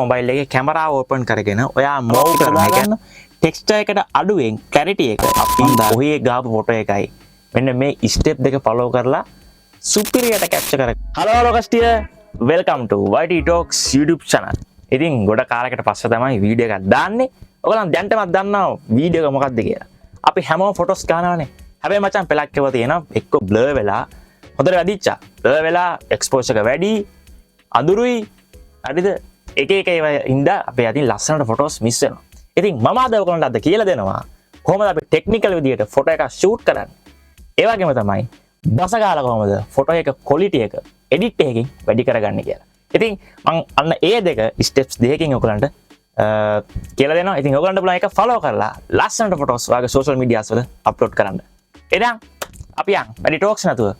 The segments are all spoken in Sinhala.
මොබයිල් එකේ කැමරාව ඕපන් කරගෙන ඔයා මූව් කරලා ගන්න ටෙක්ස්චර් එකට අඩුවෙන් ක්ලැරිටි එක අපි ඔහේ ගාපු ෆොටෝ එකයි මෙන්න මේ ස්ටෙප් දෙක ෆලෝ කරලා සුපිරියට කැප්චර් කර. හලෝ හලෝ කස්ටිය වෙල්කම් ටු YT Talks YouTube channel. ඉතින් ගොඩ කාලයකට පස්සේ තමයි වීඩියෝ එකක් දාන්නේ. ඔයගොල්ලන් දැන්ටමත් දන්නවා වීඩියෝ එක මොකක්ද කියලා. අපි හැමෝම ෆොටෝස් ගන්නවානේ. හැබැයි මචං පෙලක් කියව තියෙනවා එක්ක බ්ලර් වෙලා හොඳට වැඩිච්චා. බ්ලර් වෙලා එක්ස්පෝෂර් එක වැඩි අඳුරුයි හරිද? එක එක ඒවා ඉඳලා අපේ අතින් ලස්සනට ෆොටෝස් මිස් වෙනවා. ඉතින් මම අද ඔයගොල්ලන්ට අද කියලා දෙනවා කොහොමද අපි ටෙක්නිකල් විදියට ෆොටෝ එකක් ෂූට් කරන්නේ. ඒ වගේම තමයි බසගාලා කොහොමද ෆොටෝ එක ක්වොලිටි එක එඩිට් එකකින් වැඩි කරගන්නේ කියලා. ඉතින් මම අන්න ඒ දෙක ස්ටෙප්ස් දෙකකින් ඔයගොල්ලන්ට කියලා දෙනවා. ඉතින් ඔයගොල්ලන්ට බලන්න එක ෆලෝ කරලා ලස්සනට ෆොටෝස් වගේ සෝෂල් මීඩියාස් වල අප්ලෝඩ් කරන්න. එහෙනම් අපි යන් වැඩි ටොක්ස් නැතුව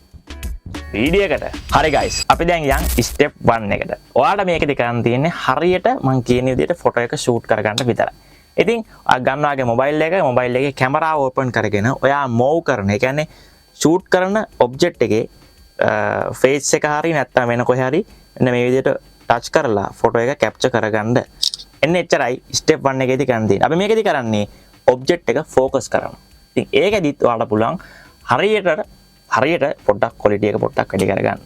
වීඩියෝ එකට. හරි ගයිස් අපි දැන් යන් ස්ටෙප් 1 එකට. ඔයාලට මේකද කරන්න තියෙන්නේ හරියට මම කියන විදිහට ෆොටෝ එක ෂූට් කරගන්න විතරයි. ඉතින් ඔයා ගන්නවාගේ මොබයිල් එකේ කැමරාව ඕපන් කරගෙන ඔයා මූව් කරන. ඒ කියන්නේ ෂූට් කරන ඔබ්ජෙක්ට් එකේ ෆේස් එක හරිය නැත්නම් වෙන කොහේ හරි මෙන්න මේ විදිහට ටච් කරලා ෆොටෝ එක කැප්චර් කරගන්න. එන්න එච්චරයි ස්ටෙප් 1 එකේදී කරන්න තියෙන්නේ. අපි මේකෙදි කරන්නේ ඔබ්ජෙක්ට් එක ફોකස් කරනවා. ඉතින් ඒකෙදිත් ඔයාලට පුළුවන් හරියට පොඩ්ඩක් ක්වොලිටි එක පොඩ්ඩක් වැඩි කරගන්න.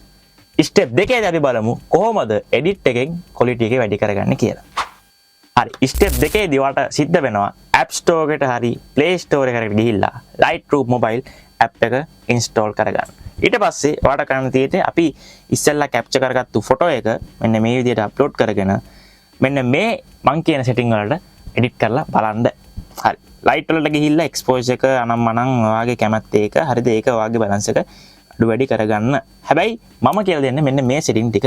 ස්ටෙප් 2 දී අපි බලමු කොහොමද එඩිට් එකෙන් ක්වොලිටි එක වැඩි කරගන්නේ කියලා. හරි ස්ටෙප් 2 දී ඔයාලට සිද්ධ වෙනවා App Store එකට හරි Play Store එකට ගිහිල්ලා Lightroom mobile app එක install කරගන්න. ඊට පස්සේ ඔයාලට කරන්න තියෙන්නේ අපි ඉස්සෙල්ලා කැප්චර් කරගත්තු ෆොටෝ එක මෙන්න මේ විදිහට අප්ලෝඩ් කරගෙන මෙන්න මේ මං කියන සෙටින් වලට එඩිට් කරලා බලන්න. හරි ලයිට් වලට ගිහිල්ලා එක්ස්පෝෂර් එක අනම්මනම් ඔයාගේ කැමැත්ත එක හරිද ඒක ඔයාගේ බැලන්ස් එක අඩු වැඩි කරගන්න. හැබැයි මම කියලා දෙන්නේ මෙන්න මේ සෙටින් ටික.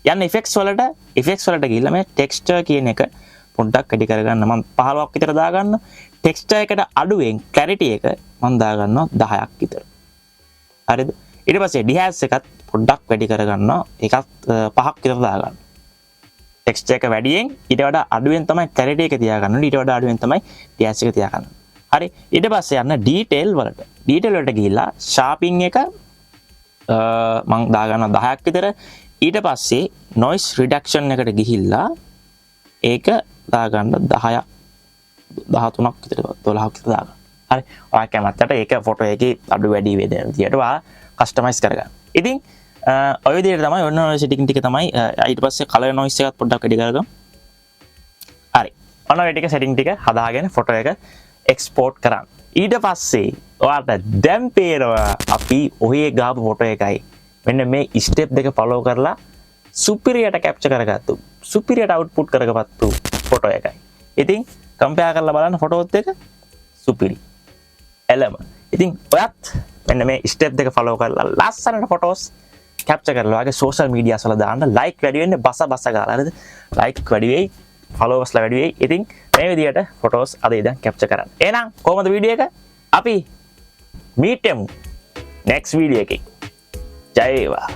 යන්න ඉෆෙක්ට්ස් වලට ගිහිල්ලා මේ ටෙක්ස්චර් කියන එක පොඩ්ඩක් වැඩි කරගන්න. මම 15ක් විතර දාගන්න. ටෙක්ස්චර් එකට අඩුවෙන් ක්ලැරිටි එක මම දාගන්නවා 10ක් විතර. හරිද? ඊට පස්සේ ඩිහෑස් එකත් පොඩ්ඩක් වැඩි කරගන්නවා. ඒකත් 5ක් විතර දාගන්න. ටෙක්ස්චර් එක වැඩියෙන් ඊට වඩා අඩුවෙන් තමයි ක්ලැරිටි එක තියාගන්න ඕනේ. ඊට වඩා අඩුවෙන් තමයි ඩිහෑස් එක තියාගන්න. හරි. ඊට පස්සේ යන්න ඩීටේල් වලට. ඩීටේල් වලට ගිහිල්ලා ෂාපින් එක මම දාගන්නවා 10ක් විතර. ඊට පස්සේ noise reduction එකට ගිහිල්ලා ඒක දාගන්න 10ක් 13ක් විතර 12ක් විතර දාගන්න. හරි. ඔයා කැමත්තට ඒක ෆොටෝ එකේ අඩු වැඩි වේදෙන විදියට ඔයා කස්ටමයිස් කරගන්න. ඉතින් ඔය විදිහට තමයි ඔන්න ඔය සෙටින් ටික තමයි ඊට පස්සේ කලර් නොයිස් එකත් පොඩ්ඩක් වැඩි කරගමු. හරි. ඔන්න ඔය ටික සෙටින් ටික හදාගෙන ෆොටෝ එක එක්ස්පෝර්ට් කරන්න. ඊට පස්සේ ඔයාලට දැන් පේනවා අපි ඔහේ ගාපු ෆොටෝ එකයි මෙන්න මේ ස්ටෙප් දෙක ෆලෝ කරලා සුපිරියට කැප්චර් කරගත්තු සුපිරියට අවුට්පුට් කරගපත්තු ෆොටෝ එකයි. ඉතින් කම්පෙයාර් කරලා බලන්න ෆොටෝත් එක සුපිරි. එළම. ඉතින් ඔයත් මෙන්න මේ ස්ටෙප් දෙක ෆලෝ කරලා ලස්සනට ෆොටෝස් කැප්චර් කරලා වගේ සෝෂල් මීඩියාස් වල දාන්න. ලයික් වැඩි වෙන්නේ බස ගාලා හරිද? ලයික් වැඩි වෙයි, ෆලෝවර්ස්ලා වැඩි වෙයි. ඉතින් මේ විදිහට ෆොටෝස් අද ඉඳන් කැප්චර් කරන්න. එහෙනම් කොහොමද වීඩියෝ එක? අපි මීට් වෙමු next වීඩියෝ එකේ. ජය වේවා.